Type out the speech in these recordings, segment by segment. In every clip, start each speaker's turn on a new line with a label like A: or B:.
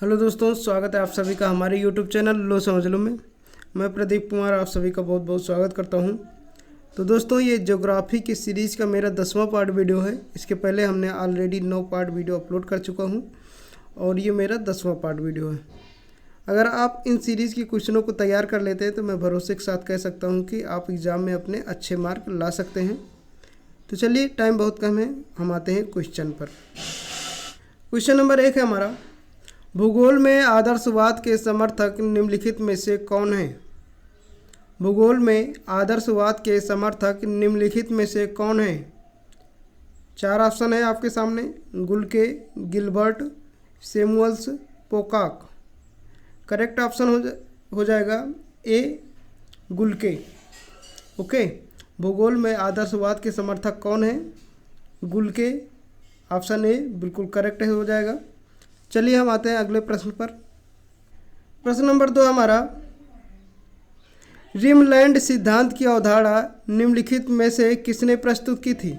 A: Hello दोस्तों, स्वागत है आप सभी का हमारे यूट्यूब चैनल लो समझ लो में। मैं प्रदीप कुमार आप सभी का बहुत बहुत स्वागत करता हूं। तो दोस्तों, ये ज्योग्राफी की सीरीज़ का मेरा 10वां पार्ट वीडियो है। इसके पहले हमने ऑलरेडी 9 पार्ट वीडियो अपलोड कर चुका हूं और ये मेरा 10वां पार्ट वीडियो है। अगर आप इन सीरीज़ की क्वेश्चनों को तैयार कर लेते हैं तो मैं भरोसे के साथ कह सकता हूँ कि आप एग्ज़ाम में अपने अच्छे मार्क ला सकते हैं। तो चलिए, टाइम बहुत कम है, हम आते हैं क्वेश्चन पर। क्वेश्चन नंबर 1 है हमारा, भूगोल में आदर्शवाद के समर्थक निम्नलिखित में से कौन है? भूगोल में आदर्शवाद के समर्थक निम्नलिखित में से कौन है? 4 ऑप्शन है आपके सामने, गुल्के, Gilbert, Samuels, Pocock. Correct option हो जाएगा ए, गुल्के। ओके, भूगोल में आदर्शवाद के समर्थक कौन है? गुल्के। ऑप्शन ए बिल्कुल करेक्ट हो जाएगा। चलिए हम आते हैं अगले प्रश्न पर। प्रश्न नंबर 2 हमारा, रिमलैंड सिद्धांत की अवधारणा निम्नलिखित में से किसने प्रस्तुत की थी?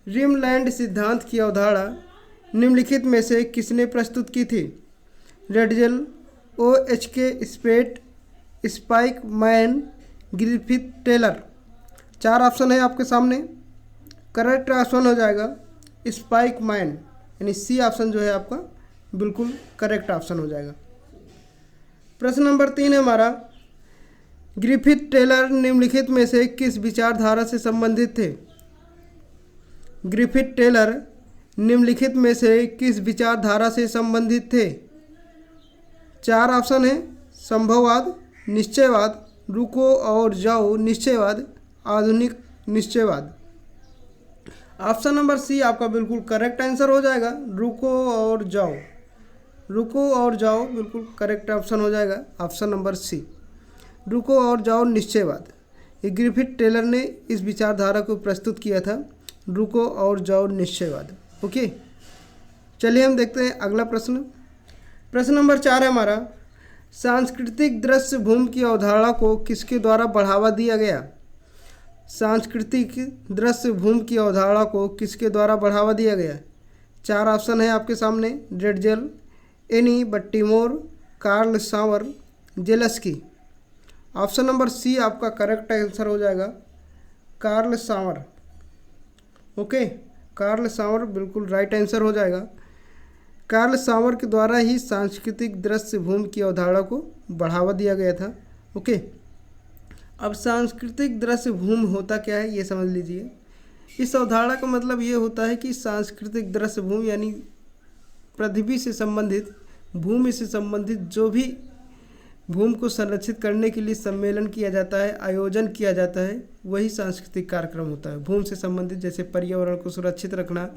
A: रिमलैंड सिद्धांत की अवधारणा निम्नलिखित में से किसने प्रस्तुत की थी? Ratzel, OHK Spate, Spykman, Griffith Taylor. 4 option है आपके सामने। करेक्ट ऑप्शन हो जाएगा स्पाइक मैन, यानी सी ऑप्शन जो है आपका बिल्कुल करेक्ट ऑप्शन हो जाएगा। प्रश्न नंबर 3 है हमारा, ग्रिफिथ टेलर निम्नलिखित में से किस विचारधारा से संबंधित थे? ग्रिफिथ टेलर निम्नलिखित में से किस विचारधारा से संबंधित थे? 4 ऑप्शन है, संभववाद, निश्चयवाद, रुको और जाओ निश्चयवाद, आधुनिक निश्चयवाद। ऑप्शन नंबर सी आपका बिल्कुल करेक्ट आंसर हो जाएगा, रुको और जाओ। रुको और जाओ बिल्कुल करेक्ट ऑप्शन हो जाएगा, ऑप्शन नंबर सी, रुको और जाओ निश्चयवाद। ये ग्रिफिथ टेलर ने इस विचारधारा को प्रस्तुत किया था, रुको और जाओ निश्चयवाद। ओके, चलिए हम देखते हैं अगला प्रश्न। प्रश्न नंबर 4 है हमारा, सांस्कृतिक दृश्य भूमि की अवधारणा को किसके द्वारा बढ़ावा दिया गया? सांस्कृतिक दृश्य भूमि की अवधारणा को किसके द्वारा बढ़ावा दिया गया? 4 ऑप्शन है आपके सामने, रेडजल, एनी बट्टीमोर, कार्ल सावर, जेलस्की। ऑप्शन नंबर सी आपका करेक्ट आंसर हो जाएगा, कार्ल सावर। ओके, कार्ल सावर बिल्कुल राइट आंसर हो जाएगा। कार्ल सावर के द्वारा ही सांस्कृतिक दृश्य भूमि की अवधारणा को बढ़ावा दिया गया था। ओके, अब सांस्कृतिक दृश्य भूमि होता क्या है ये समझ लीजिए। इस अवधारणा का मतलब ये होता है कि सांस्कृतिक दृश्य भूमि यानी पृथ्वी से संबंधित, भूमि से संबंधित जो भी भूमि को संरक्षित करने के लिए सम्मेलन किया जाता है, आयोजन किया जाता है, वही सांस्कृतिक कार्यक्रम होता है। भूमि से संबंधित जैसे पर्यावरण को सुरक्षित रखना,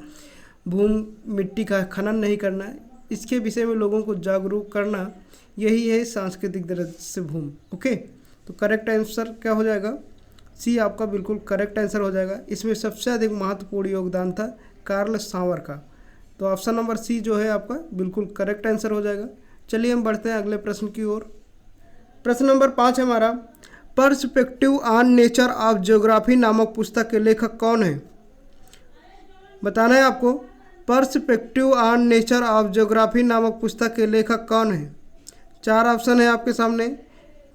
A: भूमि मिट्टी का खनन नहीं करना, इसके विषय में लोगों को जागरूक करना, यही है सांस्कृतिक दृश्य भूमि। ओके, तो करेक्ट आंसर क्या हो जाएगा? सी आपका बिल्कुल करेक्ट आंसर हो जाएगा। इसमें सबसे अधिक महत्वपूर्ण योगदान था कार्ल सावर का, तो ऑप्शन नंबर सी जो है आपका बिल्कुल करेक्ट आंसर हो जाएगा। चलिए हम बढ़ते हैं अगले प्रश्न की ओर। प्रश्न नंबर 5 है हमारा, perspective on nature of geography नामक पुस्तक के लेखक कौन है? बताना है आपको, perspective on nature of geography नामक पुस्तक के लेखक कौन है? 4 ऑप्शन है आपके सामने,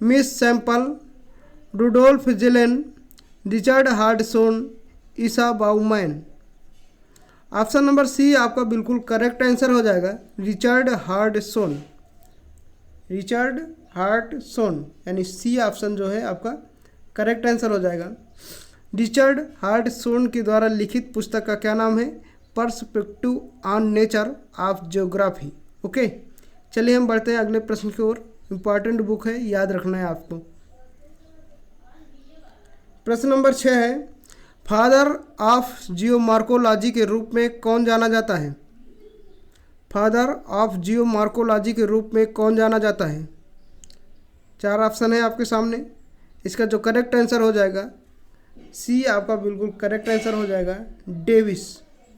A: Miss Semple, Rudolf Kjellen, Richard Hartshorne, Isaiah Bowman. Option number C आपका बिल्कुल करेक्ट आंसर हो जाएगा, रिचर्ड हार्डसोन। रिचर्ड हार्डसोन यानी सी ऑप्शन जो है आपका करेक्ट आंसर हो जाएगा। रिचर्ड हार्डसोन के द्वारा लिखित पुस्तक का क्या नाम है? Perspective on nature of geography. Okay, चलिए हम बढ़ते हैं अगले प्रश्न की ओर। इंपॉर्टेंट बुक है, याद रखना है आपको। प्रश्न नंबर 6 है, फादर ऑफ जियोमार्कोलॉजी के रूप में कौन जाना जाता है? फादर ऑफ जियोमार्कोलॉजी के रूप में कौन जाना जाता है? 4 ऑप्शन है आपके सामने। इसका जो करेक्ट आंसर हो जाएगा, सी आपका बिल्कुल करेक्ट आंसर हो जाएगा, डेविस।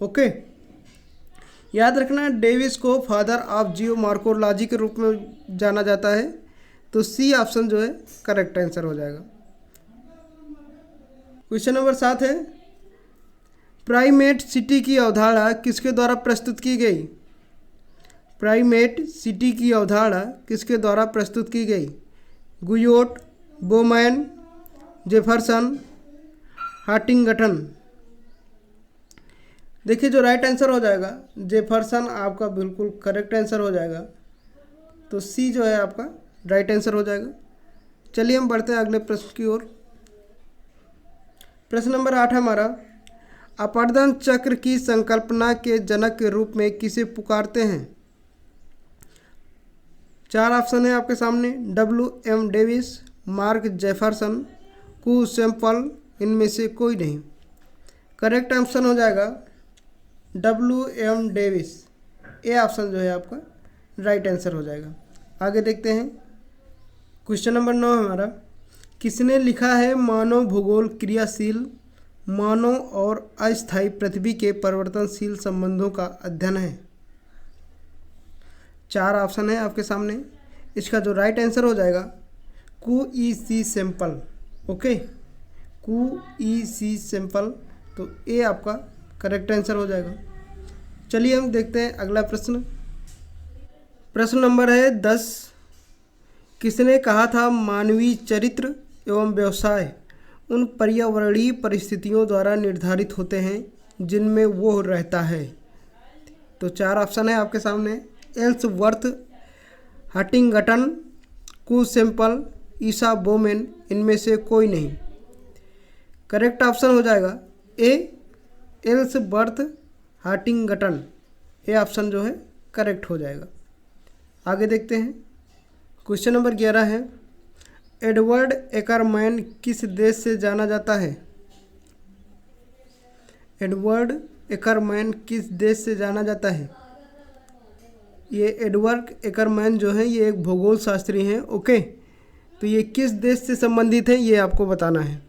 A: ओके, याद रखना, डेविस को फादर ऑफ जियोमार्कोलॉजी के रूप में जाना जाता है, तो सी ऑप्शन जो है करेक्ट आंसर हो जाएगा। क्वेश्चन नंबर 7 है, प्राइमेट सिटी की अवधारणा किसके द्वारा प्रस्तुत की गई? प्राइमेट सिटी की अवधारणा किसके द्वारा प्रस्तुत की गई? Guyot, Bowman, Jefferson, हार्टिंगटन। देखिए जो राइट आंसर हो जाएगा जेफरसन आपका बिल्कुल करेक्ट आंसर हो जाएगा। तो सी जो है आपका राइट आंसर हो जाएगा। चलिए हम बढ़ते हैं अगले प्रश्न की ओर। प्रश्न नंबर 8 हमारा, अपर्दन चक्र की संकल्पना के जनक के रूप में किसे पुकारते हैं? 4 ऑप्शन है आपके सामने, WM डेविस, मार्क जेफरसन, कू सैम्पल, इनमें से कोई नहीं। करेक्ट ऑप्शन हो जाएगा WM डेविस। ए ऑप्शन जो है आपका राइट आंसर हो जाएगा। आगे देखते हैं क्वेश्चन नंबर 9 हमारा, किसने लिखा है मानव भूगोल क्रियाशील मानव और अस्थायी पृथ्वी के परिवर्तनशील संबंधों का अध्ययन है? 4 ऑप्शन है आपके सामने। इसका जो राइट आंसर हो जाएगा कू ई सी सैम्पल। ओके, कू ई सी सैम्पल। तो ए आपका करेक्ट आंसर हो जाएगा। चलिए हम देखते हैं अगला प्रश्न। प्रश्न नंबर है 10, किसने कहा था मानवीय चरित्र एवं व्यवसाय उन पर्यावरणीय परिस्थितियों द्वारा निर्धारित होते हैं जिनमें वो रहता है? तो 4 ऑप्शन है आपके सामने, एल्सवर्थ, हंटिंगटन, कू सैम्पल, ईसा बोमेन, इनमें से कोई नहीं। करेक्ट ऑप्शन हो जाएगा ए, एल्सवर्थ हंटिंगटन। ये ऑप्शन जो है करेक्ट हो जाएगा। आगे देखते हैं क्वेश्चन नंबर 11 है, एडवर्ड एकरमैन किस देश से जाना जाता है? एडवर्ड एकरमैन किस देश से जाना जाता है? ये एडवर्ड एकरमैन जो है ये एक भूगोल शास्त्री हैं। ओके, तो ये किस देश से संबंधित है ये आपको बताना है।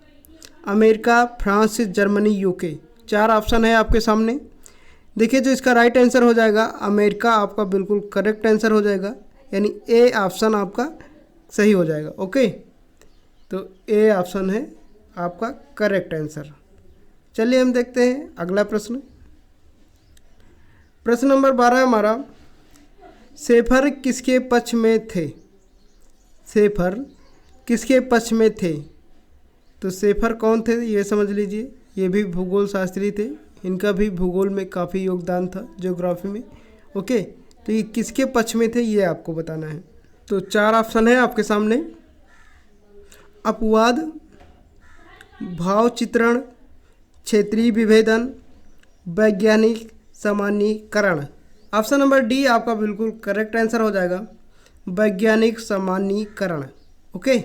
A: America, France, Germany, UK. 4 option है आपके सामने। देखिए जो इसका राइट आंसर हो जाएगा अमेरिका आपका बिल्कुल करेक्ट आंसर हो जाएगा, यानी ए ऑप्शन आपका सही हो जाएगा। ओके, तो ए ऑप्शन है आपका करेक्ट आंसर। चलिए हम देखते हैं अगला प्रश्न। प्रश्न नंबर 12 हमारा, सेफर किसके पक्ष में थे? सेफर किसके पक्ष में थे? तो सेफर कौन थे ये समझ लीजिए। ये भी भूगोल शास्त्री थे, इनका भी भूगोल में काफ़ी योगदान था, ज्योग्राफी में। ओके, तो ये किसके पक्ष में थे ये आपको बताना है। तो 4 ऑप्शन है आपके सामने, अपवाद, भाव चित्रण, क्षेत्रीय विभेदन, वैज्ञानिक सामान्यीकरण। ऑप्शन नंबर डी आपका बिल्कुल करेक्ट आंसर हो जाएगा, वैज्ञानिक सामान्यीकरण। ओके,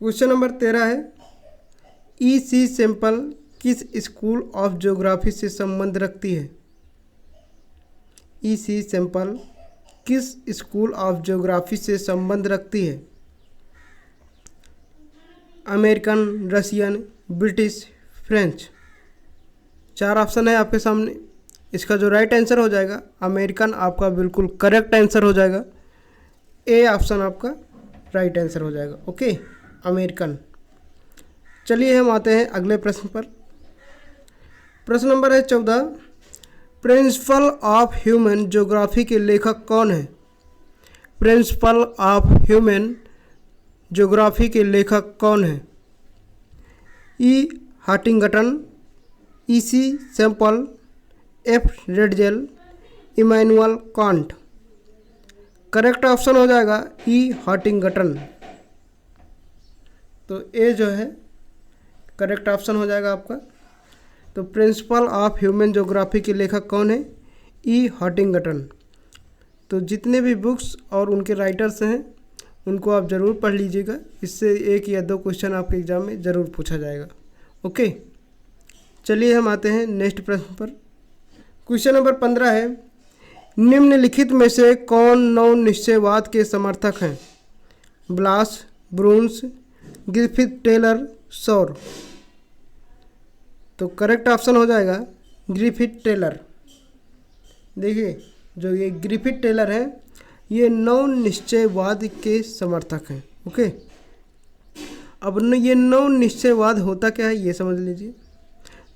A: क्वेश्चन नंबर 13 है, ई सी सैम्पल किस स्कूल ऑफ ज्योग्राफी से संबंध रखती है? ई सी सैम्पल किस स्कूल ऑफ ज्योग्राफी से संबंध रखती है? American, Russian, British, French. 4 option है आपके सामने। इसका जो राइट आंसर हो जाएगा अमेरिकन आपका बिल्कुल करेक्ट आंसर हो जाएगा। ए ऑप्शन आपका राइट आंसर हो जाएगा। Okay, American. चलिए हम आते हैं अगले प्रश्न पर। प्रश्न नंबर है 14, प्रिंसिपल ऑफ ह्यूमन ज्योग्राफी के लेखक कौन है? प्रिंसिपल ऑफ ह्यूमन ज्योग्राफी के लेखक कौन है? E Huntington, E C Semple, F Ratzel, Immanuel Kant. Correct option हो जाएगा ई हंटिंगटन। तो ए जो है करेक्ट ऑप्शन हो जाएगा आपका। तो प्रिंसिपल ऑफ ह्यूमन ज्योग्राफी के लेखक कौन है? E Huntington. तो जितने भी बुक्स और उनके राइटर्स हैं उनको आप ज़रूर पढ़ लीजिएगा, इससे 1 या 2 क्वेश्चन आपके एग्ज़ाम में ज़रूर पूछा जाएगा। ओके, चलिए हम आते हैं नेक्स्ट प्रश्न पर। क्वेश्चन नंबर 15 है, निम्नलिखित में से कौन नव निश्चयवाद के समर्थक हैं? ब्लास, ब्रून्स, ग्रिफिथ टेलर, सौर। तो करेक्ट ऑप्शन हो जाएगा ग्रिफिथ टेलर। देखिए जो ये ग्रिफिथ टेलर हैं ये नव निश्चयवाद के समर्थक हैं। ओके, अब ये नव निश्चयवाद होता क्या है ये समझ लीजिए।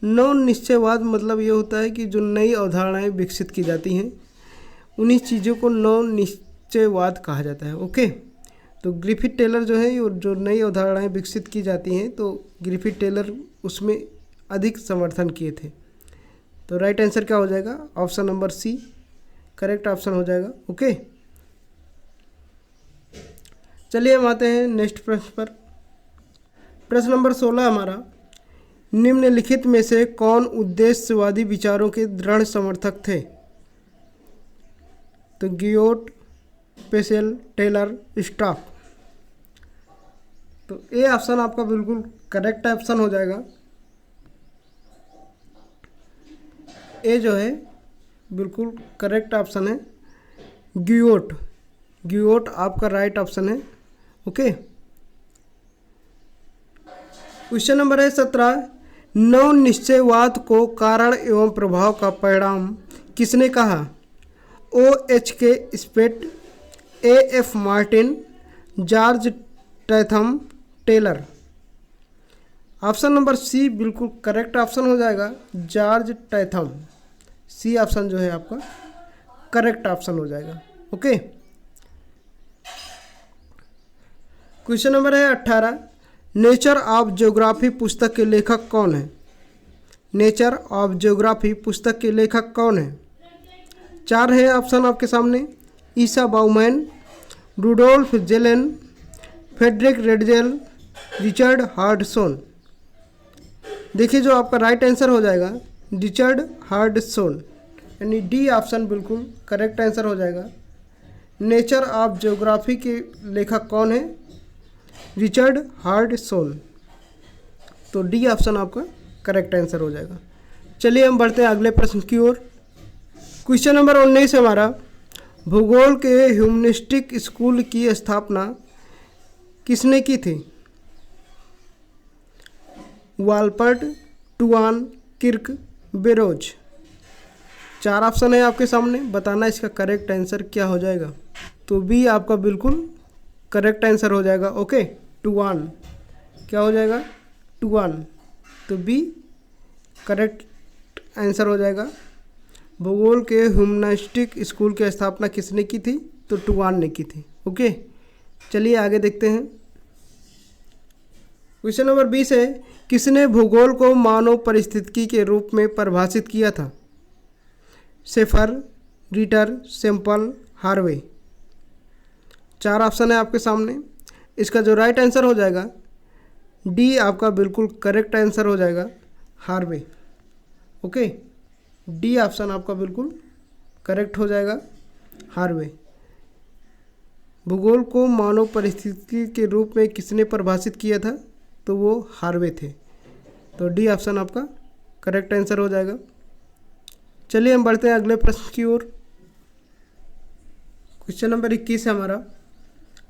A: नव निश्चयवाद मतलब ये होता है कि जो नई अवधारणाएं विकसित की जाती हैं उन्हीं चीज़ों को नव निश्चयवाद कहा जाता है। ओके, तो ग्रिफिथ टेलर जो है जो नई अवधारणाएं विकसित की जाती हैं तो ग्रिफिथ टेलर उसमें अधिक समर्थन किए थे। तो राइट आंसर क्या हो जाएगा? Option number C correct option हो जाएगा। ओके, चलिए हम आते हैं नेक्स्ट प्रश्न पर। प्रश्न नंबर 16 हमारा, निम्नलिखित में से कौन उद्देश्यवादी विचारों के दृढ़ समर्थक थे? तो गियोट, पेसेल, टेलर, स्टॉक। तो ए ऑप्शन आपका बिल्कुल करेक्ट ऑप्शन हो जाएगा। ए जो है बिल्कुल करेक्ट ऑप्शन है, गियोट। गियोट आपका राइट ऑप्शन है। ओके, क्वेश्चन नंबर है 17, नव निश्चयवाद को कारण एवं प्रभाव का परिणाम किसने कहा? OH.K. Spate, A.F. Martin, George Tatham, Taylor. Option number C बिल्कुल करेक्ट ऑप्शन हो जाएगा, जॉर्ज टैथम। सी ऑप्शन जो है आपका करेक्ट ऑप्शन हो जाएगा। ओके, क्वेश्चन नंबर है 18, नेचर ऑफ ज्योग्राफी पुस्तक के लेखक कौन है? नेचर ऑफ ज्योग्राफी पुस्तक के लेखक कौन है? 4 है ऑप्शन आपके सामने, Isaiah Bowman, Rudolf Kjellen, Friedrich Ratzel, Richard Hartshorne. देखिए जो आपका राइट आंसर हो जाएगा रिचर्ड हार्डसोन, यानी डी ऑप्शन बिल्कुल करेक्ट आंसर हो जाएगा। नेचर ऑफ ज्योग्राफी के लेखक कौन है? रिचर्ड हार्डसोन। तो डी ऑप्शन आपका करेक्ट आंसर हो जाएगा। चलिए हम बढ़ते हैं अगले प्रश्न की ओर। क्वेश्चन नंबर 19 हमारा, भूगोल के ह्यूमनिस्टिक स्कूल की स्थापना किसने की थी? वालपर्ट, टुआन, किर्क, बेरोज। 4 ऑप्शन है आपके सामने, बताना इसका करेक्ट आंसर क्या हो जाएगा। तो बी आपका बिल्कुल करेक्ट आंसर हो जाएगा। ओके, टुआन क्या हो जाएगा? टुआन। तो बी करेक्ट आंसर हो जाएगा। भूगोल के ह्यूमनिस्टिक स्कूल की स्थापना किसने की थी? तो टुआन ने की थी। ओके, चलिए आगे देखते हैं। क्वेश्चन नंबर 20 है, किसने भूगोल को मानव परिस्थिति के रूप में परिभाषित किया था? Schaefer, Ritter, Sample, Harvey. 4 option है आपके सामने, इसका जो राइट आंसर हो जाएगा डी आपका बिल्कुल करेक्ट आंसर हो जाएगा, हार्वे। ओके, डी ऑप्शन आपका बिल्कुल करेक्ट हो जाएगा, हार्वे। भूगोल को मानव परिस्थिति के रूप में किसने परिभाषित किया था? तो वो हार्वे थे। तो डी ऑप्शन आपका करेक्ट आंसर हो जाएगा। चलिए हम बढ़ते हैं अगले प्रश्न की ओर। क्वेश्चन नंबर 21 है हमारा,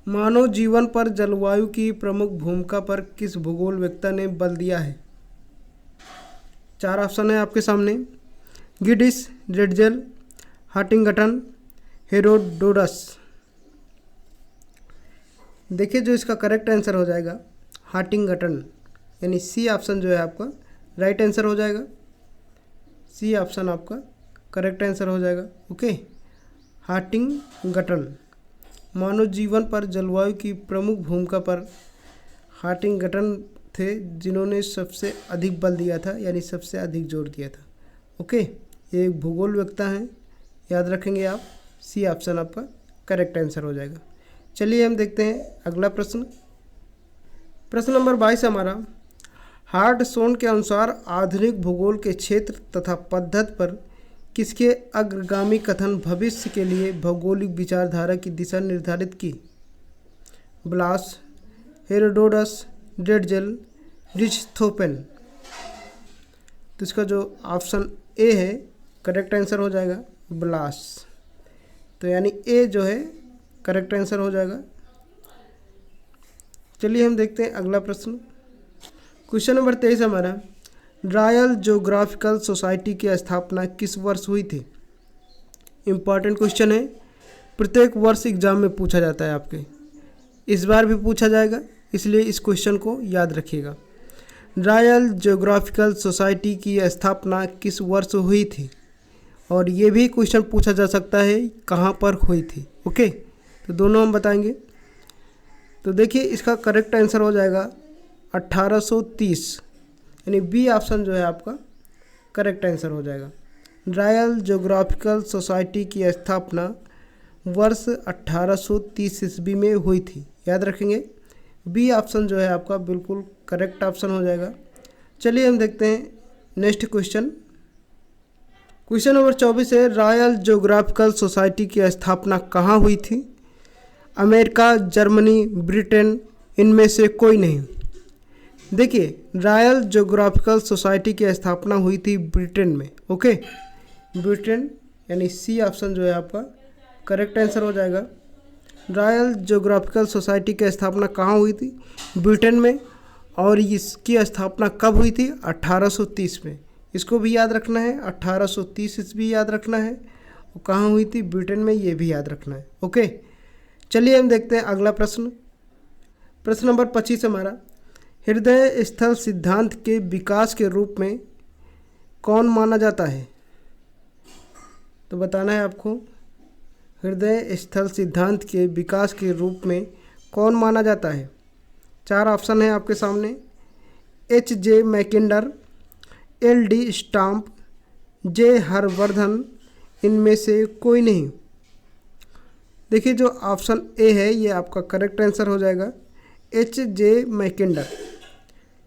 A: मानव जीवन पर जलवायु की प्रमुख भूमिका पर किस भूगोलवेत्ता ने बल दिया है? 4 ऑप्शन है आपके सामने, गिडिस, रेडजेल, हार्टिंगटन, हेरोडोटस। देखिए जो इसका करेक्ट आंसर हो जाएगा हार्टिंगटन, यानी सी ऑप्शन जो है आपका राइट आंसर हो जाएगा। सी ऑप्शन आपका करेक्ट आंसर हो जाएगा। ओके, हार्टिंगटन। मानव जीवन पर जलवायु की प्रमुख भूमिका पर हार्टिंगटन थे जिन्होंने सबसे अधिक बल दिया था, यानी सबसे अधिक जोर दिया था। ओके, ये एक भूगोलवेत्ता हैं, याद रखेंगे आप। सी ऑप्शन आपका करेक्ट आंसर हो जाएगा। चलिए हम देखते हैं अगला प्रश्न। प्रश्न नंबर 22 हमारा, हार्डसोन के अनुसार आधुनिक भूगोल के क्षेत्र तथा पद्धति पर किसके अग्रगामी कथन भविष्य के लिए भौगोलिक विचारधारा की दिशा निर्धारित की? Blache, Herodotus, Ratzel, Richthofen. तो इसका जो ऑप्शन ए है करेक्ट आंसर हो जाएगा ब्लास। तो यानी ए जो है करेक्ट आंसर हो जाएगा। चलिए हम देखते हैं अगला प्रश्न। क्वेश्चन नंबर 23 हमारा, रॉयल ज्योग्राफिकल सोसाइटी की स्थापना किस वर्ष हुई थी? इम्पॉर्टेंट क्वेश्चन है, प्रत्येक वर्ष एग्जाम में पूछा जाता है आपके, इस बार भी पूछा जाएगा, इसलिए इस क्वेश्चन को याद रखिएगा। रॉयल ज्योग्राफिकल सोसाइटी की स्थापना किस वर्ष हुई थी? और ये भी क्वेश्चन पूछा जा सकता है कहाँ पर हुई थी। ओके, तो दोनों हम बताएंगे। तो देखिए इसका करेक्ट आंसर हो जाएगा 1830, यानी बी ऑप्शन जो है आपका करेक्ट आंसर हो जाएगा। रॉयल ज्योग्राफिकल सोसाइटी की स्थापना वर्ष 1830 ईस्वी में हुई थी, याद रखेंगे। बी ऑप्शन जो है आपका बिल्कुल करेक्ट ऑप्शन हो जाएगा। चलिए हम देखते हैं नेक्स्ट क्वेश्चन। क्वेश्चन नंबर 24 है, रॉयल ज्योग्राफिकल सोसाइटी की स्थापना कहाँ हुई थी? अमेरिका, जर्मनी, ब्रिटेन, इनमें से कोई नहीं। देखिए रॉयल ज्योग्राफिकल सोसाइटी की स्थापना हुई थी ब्रिटेन में। ओके, ब्रिटेन, यानी सी ऑप्शन जो है आपका करेक्ट आंसर हो जाएगा। रॉयल ज्योग्राफिकल सोसाइटी की स्थापना कहाँ हुई थी? ब्रिटेन में। और इसकी स्थापना कब हुई थी? 1830 में। इसको भी याद रखना है, 1830 भी याद रखना है, और कहाँ हुई थी? ब्रिटेन में, ये भी याद रखना है। ओके, चलिए हम देखते हैं अगला प्रश्न। प्रश्न नंबर 25 हमारा, हृदय स्थल सिद्धांत के विकास के रूप में कौन माना जाता है? तो बताना है आपको, हृदय स्थल सिद्धांत के विकास के रूप में कौन माना जाता है? 4 ऑप्शन है आपके सामने। H.J. Mackinder, L.D. Stamp, J. Harshvardhan, इनमें से कोई नहीं। देखिए जो ऑप्शन ए है ये आपका करेक्ट आंसर हो जाएगा, H.J. मैकिंडर।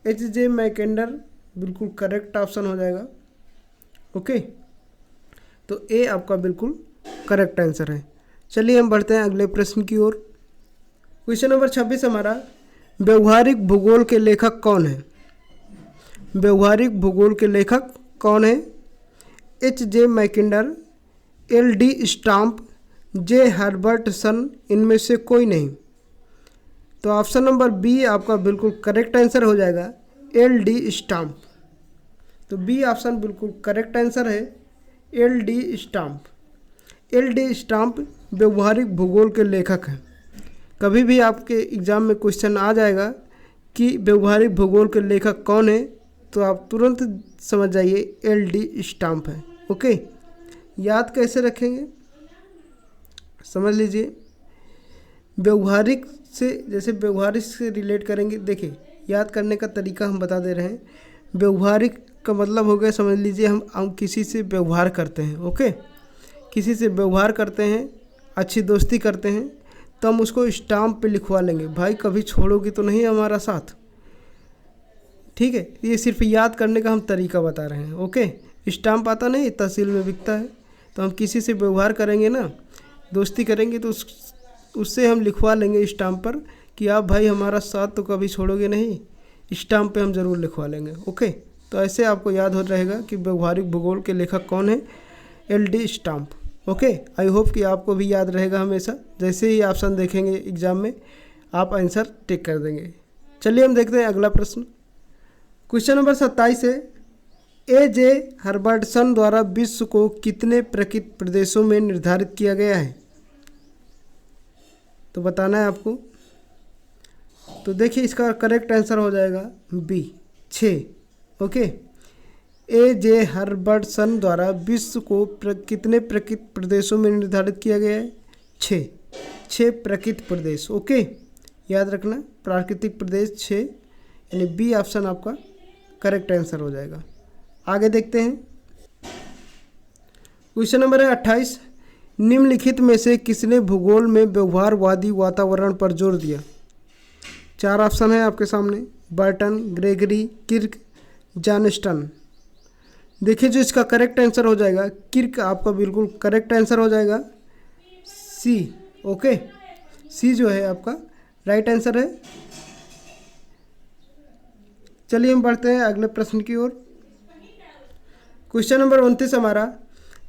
A: H.J. मैकिंडर बिल्कुल करेक्ट ऑप्शन हो जाएगा। ओके, तो ए आपका बिल्कुल करेक्ट आंसर है। चलिए हम बढ़ते हैं अगले प्रश्न की ओर। क्वेश्चन नंबर 26 हमारा, व्यवहारिक भूगोल के लेखक कौन है? व्यवहारिक भूगोल के लेखक कौन है? H.J. Mackinder, L.D. Stamp, J. Herbertson, इनमें से कोई नहीं। तो ऑप्शन नंबर बी आपका बिल्कुल करेक्ट आंसर हो जाएगा, L.D. स्टाम्प। तो बी ऑप्शन बिल्कुल करेक्ट आंसर है, L.D. स्टाम्प। L.D. स्टाम्प व्यवहारिक भूगोल के लेखक हैं। कभी भी आपके एग्जाम में क्वेश्चन आ जाएगा कि व्यवहारिक भूगोल के लेखक कौन है, तो आप तुरंत समझ जाइए L.D. स्टाम्प है। ओके, याद कैसे रखेंगे समझ लीजिए। व्यवहारिक से, जैसे व्यवहारिक से रिलेट करेंगे। देखिए याद करने का तरीका हम बता दे रहे हैं। व्यवहारिक का मतलब हो गया, समझ लीजिए हम किसी से व्यवहार करते हैं। ओके, किसी से व्यवहार करते हैं, अच्छी दोस्ती करते हैं, तो हम उसको स्टाम्प पे लिखवा लेंगे, भाई कभी छोड़ोगी तो नहीं हमारा साथ। ठीक है, ये सिर्फ याद करने का हम तरीका बता रहे हैं। ओके, स्टाम्प आता नहीं, तहसील में बिकता है। तो हम किसी से व्यवहार करेंगे ना, दोस्ती करेंगे, तो उससे हम लिखवा लेंगे स्टाम्प पर कि आप भाई हमारा साथ तो कभी छोड़ोगे नहीं, स्टाम्प पे हम ज़रूर लिखवा लेंगे। ओके, तो ऐसे आपको याद हो रहेगा कि व्यवहारिक भूगोल के लेखक कौन है, L.D. Stamp. Okay, I hope कि आपको भी याद रहेगा हमेशा। जैसे ही ऑप्शन देखेंगे एग्जाम में आप आंसर टिक कर देंगे। चलिए हम देखते हैं अगला प्रश्न। क्वेश्चन नंबर 27 है, A.J. हर्बर्टसन द्वारा विश्व को कितने प्रकृत प्रदेशों में निर्धारित किया गया है? तो बताना है आपको। तो देखिए इसका करेक्ट आंसर हो जाएगा बी, 6। Okay, A.J. हर्बर्टसन द्वारा विश्व को कितने प्रकृत प्रदेशों में निर्धारित किया गया है? 6 प्रकृत प्रदेश। ओके, याद रखना, प्राकृतिक प्रदेश 6, यानी बी ऑप्शन आपका करेक्ट आंसर हो जाएगा। आगे देखते हैं। क्वेश्चन नंबर है 28, निम्नलिखित में से किसने भूगोल में व्यवहारवादी वातावरण पर जोर दिया? 4 ऑप्शन है आपके सामने, बर्टन, ग्रेगरी, किर्क, जॉनस्टन। देखिए जो इसका करेक्ट आंसर हो जाएगा, किर्क आपका बिल्कुल करेक्ट आंसर हो जाएगा, सी। ओके, सी जो है आपका राइट आंसर है। चलिए हम बढ़ते हैं अगले प्रश्न की ओर। क्वेश्चन नंबर 29 हमारा,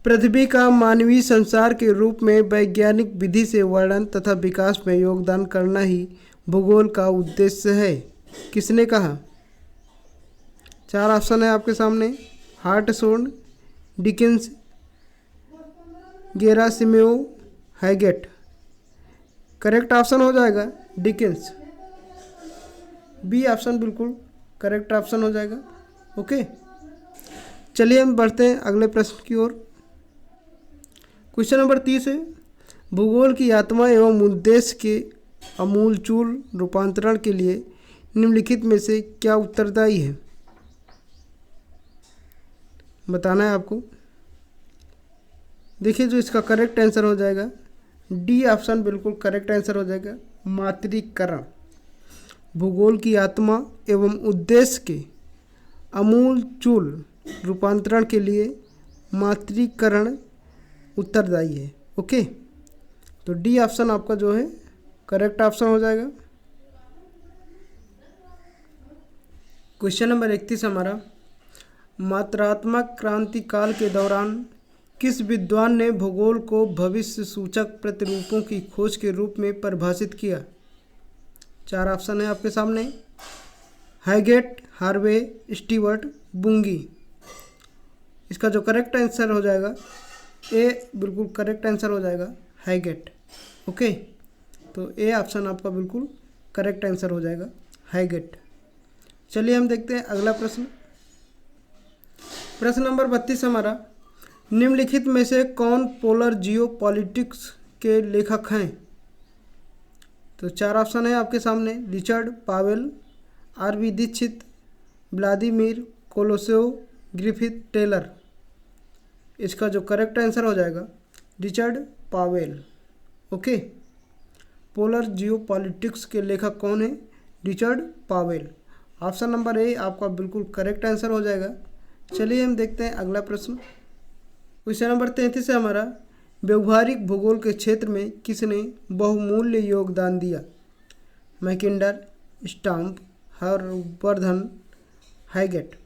A: पृथ्वी का मानवीय संसार के रूप में वैज्ञानिक विधि से वर्णन तथा विकास में योगदान करना ही भूगोल का उद्देश्य है, किसने कहा? 4 ऑप्शन है आपके सामने, Hartshorne, Dickens, Gerasimov, Haggett. Correct option हो जाएगा डिकिंस, बी ऑप्शन बिल्कुल करेक्ट ऑप्शन हो जाएगा। ओके, चलिए हम बढ़ते हैं अगले प्रश्न की ओर। क्वेश्चन नंबर 30 है, भूगोल की आत्मा एवं उद्देश्य के आमूलचूल रूपांतरण के लिए निम्नलिखित में से क्या उत्तरदायी है? बताना है आपको। देखिए जो इसका करेक्ट आंसर हो जाएगा डी ऑप्शन बिल्कुल करेक्ट आंसर हो जाएगा, मात्रीकरण। भूगोल की आत्मा एवं उद्देश्य के आमूलचूल रूपांतरण के लिए मात्रीकरण उत्तरदायी है। ओके, तो डी ऑप्शन आपका जो है करेक्ट ऑप्शन हो जाएगा। क्वेश्चन नंबर 31 हमारा, मात्रात्मक क्रांति काल के दौरान किस विद्वान ने भूगोल को भविष्य सूचक प्रतिरूपों की खोज के रूप में परिभाषित किया? 4 ऑप्शन है आपके सामने, हैगेट, हार्वे, स्टीवर्ट, बुंगी। इसका जो करेक्ट आंसर हो जाएगा ए बिल्कुल करेक्ट आंसर हो जाएगा, हैगेट। ओके, तो ए ऑप्शन आपका बिल्कुल करेक्ट आंसर हो जाएगा, हैगेट। चलिए हम देखते हैं अगला प्रश्न। प्रश्न नंबर 32 हमारा, निम्नलिखित में से कौन पोलर जियोपॉलिटिक्स के लेखक हैं? तो 4 ऑप्शन है आपके सामने, Richard Powell, R V. Dixit, Vladimir Kolosov, Griffith Taylor. इसका जो करेक्ट आंसर हो जाएगा Richard Powell. Okay, polar geopolitics के लेखक कौन है? Richard Powell. Option number A आपका बिल्कुल करेक्ट आंसर हो जाएगा। चलिए हम देखते हैं अगला प्रश्न। क्वेश्चन नंबर 33 है हमारा, व्यवहारिक भूगोल के क्षेत्र में किसने बहुमूल्य योगदान दिया? Mackinder, stamp, Harshvardhan, Haggett.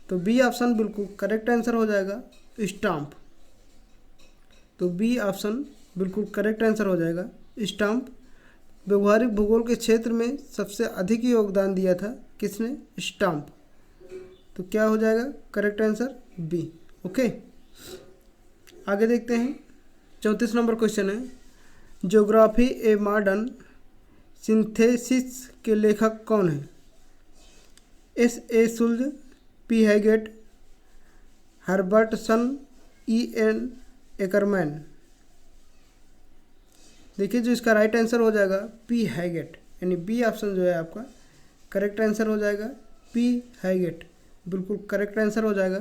A: तो बी ऑप्शन बिल्कुल करेक्ट आंसर हो जाएगा, स्टाम्प। तो बी ऑप्शन बिल्कुल करेक्ट आंसर हो जाएगा, स्टाम्प। व्यवहारिक भूगोल के क्षेत्र में सबसे अधिक योगदान दिया था किसने? स्टाम्प। तो क्या हो जाएगा करेक्ट आंसर? बी। ओके, आगे देखते हैं। 34 नंबर क्वेश्चन है, ज्योग्राफी ए मॉडर्न सिंथेसिस के लेखक कौन है? S.A. Schulz, P Haggett, Herbertson, E.N. Ackerman. देखिए जो इसका राइट आंसर हो जाएगा पी हैगेट, यानी बी ऑप्शन जो है आपका करेक्ट आंसर हो जाएगा, पी हैगेट बिल्कुल करेक्ट आंसर हो जाएगा।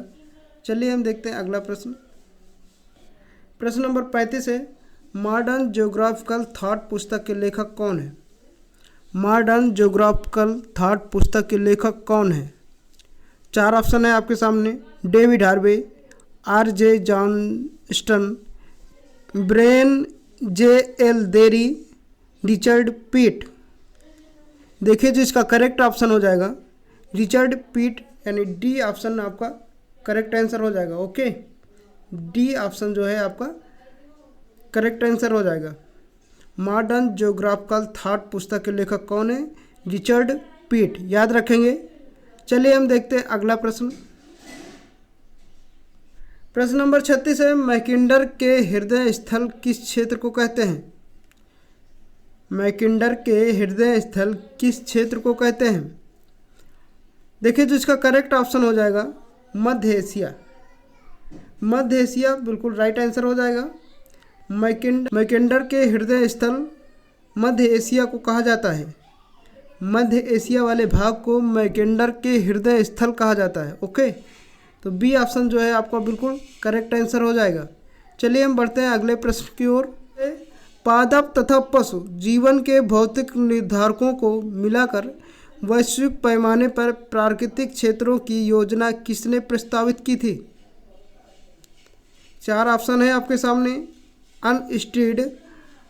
A: चलिए हम देखते हैं अगला प्रश्न। प्रश्न नंबर 35 है, मॉडर्न ज्योग्राफिकल थॉट पुस्तक के लेखक कौन है? मॉडर्न ज्योग्राफिकल थॉट पुस्तक के लेखक कौन है? 4 ऑप्शन है आपके सामने, David Harvey, R.J. Johnston, brain J.L. देरी, रिचर्ड पीट। देखिए जो इसका करेक्ट ऑप्शन हो जाएगा रिचर्ड पीट, यानी डी ऑप्शन आपका करेक्ट आंसर हो जाएगा। ओके, डी ऑप्शन जो है आपका करेक्ट आंसर हो जाएगा। मॉडर्न ज्योग्राफिकल थॉट पुस्तक के लेखक कौन है? रिचर्ड पीट, याद रखेंगे। चलिए हम देखते हैं अगला प्रश्न। प्रश्न नंबर 36 है, मैकिंडर के हृदय स्थल किस क्षेत्र को कहते हैं? मैकिंडर के हृदय स्थल किस क्षेत्र को कहते हैं? देखिए जो इसका करेक्ट ऑप्शन हो जाएगा मध्य एशिया। मध्य एशिया बिल्कुल राइट आंसर हो जाएगा। मैकिंडर के हृदय स्थल मध्य एशिया को कहा जाता है। मध्य एशिया वाले भाग को मैकिंडर के हृदय स्थल कहा जाता है। ओके, तो बी ऑप्शन जो है आपका बिल्कुल करेक्ट आंसर हो जाएगा। चलिए हम बढ़ते हैं अगले प्रश्न की ओर। पादप तथा पशु जीवन के भौतिक निर्धारकों को मिलाकर वैश्विक पैमाने पर प्राकृतिक क्षेत्रों की योजना किसने प्रस्तावित की थी? 4 ऑप्शन है आपके सामने, अर्नस्टीड,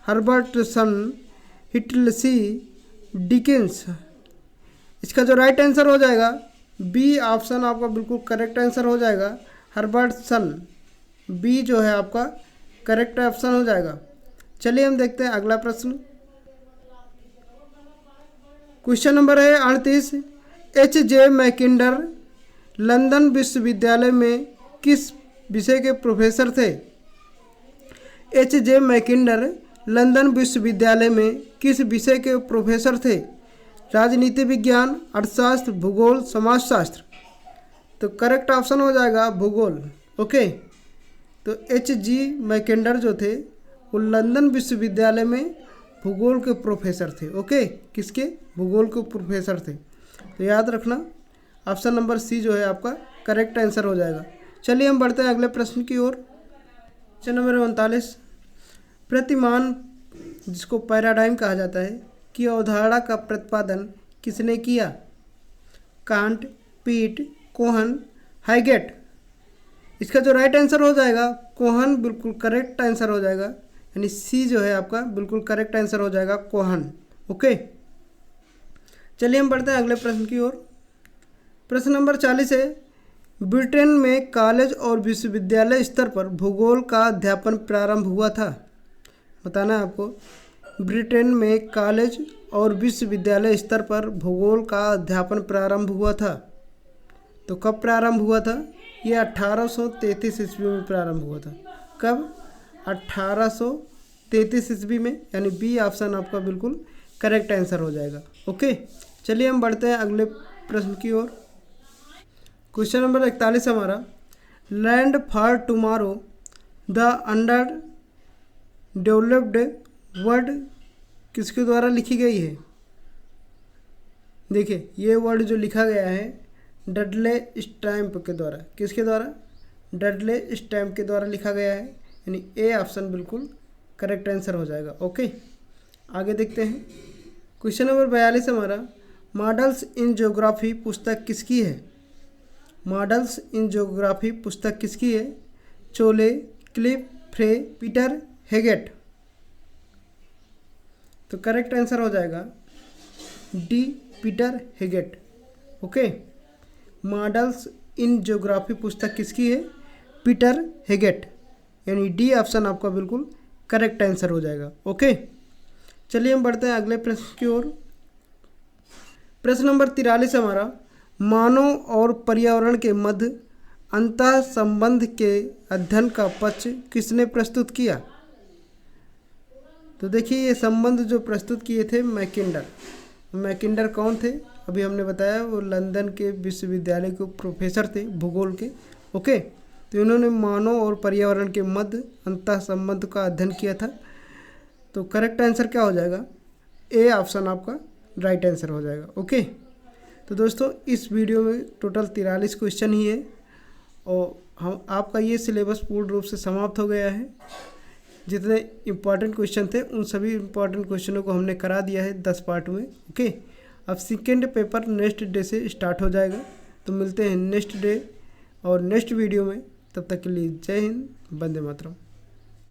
A: हर्बर्टसन, हिटलसी, डिकिंस। इसका जो राइट आंसर हो जाएगा बी ऑप्शन आपका बिल्कुल करेक्ट आंसर हो जाएगा, हर्बर्टसन। बी जो है आपका करेक्ट ऑप्शन हो जाएगा। चलिए हम देखते हैं अगला प्रश्न। क्वेश्चन नंबर है 38, H.J. मैकिंडर लंदन विश्वविद्यालय में किस विषय के प्रोफेसर थे? H.J. मैकिंडर लंदन विश्वविद्यालय में किस विषय के प्रोफेसर थे? राजनीति विज्ञान, अर्थशास्त्र, भूगोल, समाजशास्त्र। तो करेक्ट ऑप्शन हो जाएगा भूगोल। ओके, तो H.G. मैकेंडर जो थे वो लंदन विश्वविद्यालय में भूगोल के प्रोफेसर थे। ओके, किसके? भूगोल के प्रोफेसर थे। तो याद रखना ऑप्शन नंबर सी जो है आपका करेक्ट आंसर हो जाएगा। चलिए हम बढ़ते हैं अगले प्रश्न की ओर। क्वेश्चन नंबर 39, प्रतिमान जिसको पैराडाइम कहा जाता है की अवधारणा का प्रतिपादन किसने किया? कांट, पीट, कोहन, हाइगेट। इसका जो राइट आंसर हो जाएगा कोहन, बिल्कुल करेक्ट आंसर हो जाएगा, यानी सी जो है आपका बिल्कुल करेक्ट आंसर हो जाएगा कोहन। ओके, चलिए हम बढ़ते हैं अगले प्रश्न की ओर। प्रश्न नंबर 40 है, ब्रिटेन में कॉलेज और विश्वविद्यालय स्तर पर भूगोल का अध्यापन प्रारंभ हुआ था। बताना है आपको, ब्रिटेन में कॉलेज और विश्वविद्यालय स्तर पर भूगोल का अध्यापन प्रारंभ हुआ था। तो कब प्रारंभ हुआ था? ये 1833 ईस्वी में प्रारंभ हुआ था। कब? 1833 ईस्वी में, यानी बी ऑप्शन आपका बिल्कुल करेक्ट आंसर हो जाएगा। ओके, चलिए हम बढ़ते हैं अगले प्रश्न की ओर। क्वेश्चन नंबर 41 हमारा, land for tomorrow the under developed word किसके द्वारा लिखी गई है? देखिए ये वर्ड जो लिखा गया है डडले स्टैम्प के द्वारा। किसके द्वारा? डडले स्टैम्प के द्वारा लिखा गया है, यानी ए ऑप्शन बिल्कुल करेक्ट आंसर हो जाएगा। ओके, आगे देखते हैं। क्वेश्चन नंबर 42 हमारा, मॉडल्स इन ज्योग्राफी पुस्तक किसकी है? मॉडल्स इन ज्योग्राफी पुस्तक किसकी है? Chorley, Cliff, Frey, Peter, Haggett. तो करेक्ट आंसर हो जाएगा D, Peter Haggett. Okay, models in geography पुस्तक किसकी है? पीटर हेगेट, यानी डी ऑप्शन आपका बिल्कुल करेक्ट आंसर हो जाएगा। ओके, चलिए हम बढ़ते हैं अगले प्रश्न की ओर। प्रश्न नंबर 43 हमारा, मानव और पर्यावरण के मध्य अंतः संबंध के अध्ययन का पक्ष किसने प्रस्तुत किया? तो देखिए ये संबंध जो प्रस्तुत किए थे मैकेंडर। मैकेंडर कौन थे? अभी हमने बताया वो लंदन के विश्वविद्यालय के प्रोफेसर थे भूगोल के। ओके, तो इन्होंने मानव और पर्यावरण के मध्य अंतः संबंध का अध्ययन किया था। तो करेक्ट आंसर क्या हो जाएगा? ए ऑप्शन आपका राइट आंसर हो जाएगा। ओके, तो दोस्तों इस वीडियो में टोटल 43 क्वेश्चन ही है और हम आपका ये सिलेबस पूर्ण रूप से समाप्त हो गया है। जितने इम्पॉर्टेंट क्वेश्चन थे उन सभी इम्पॉर्टेंट क्वेश्चनों को हमने करा दिया है 10 पार्ट में। ओके, अब सेकेंड पेपर नेक्स्ट डे से स्टार्ट हो जाएगा। तो मिलते हैं नेक्स्ट डे और नेक्स्ट वीडियो में, तब तक के लिए जय हिंद, वंदे मातरम।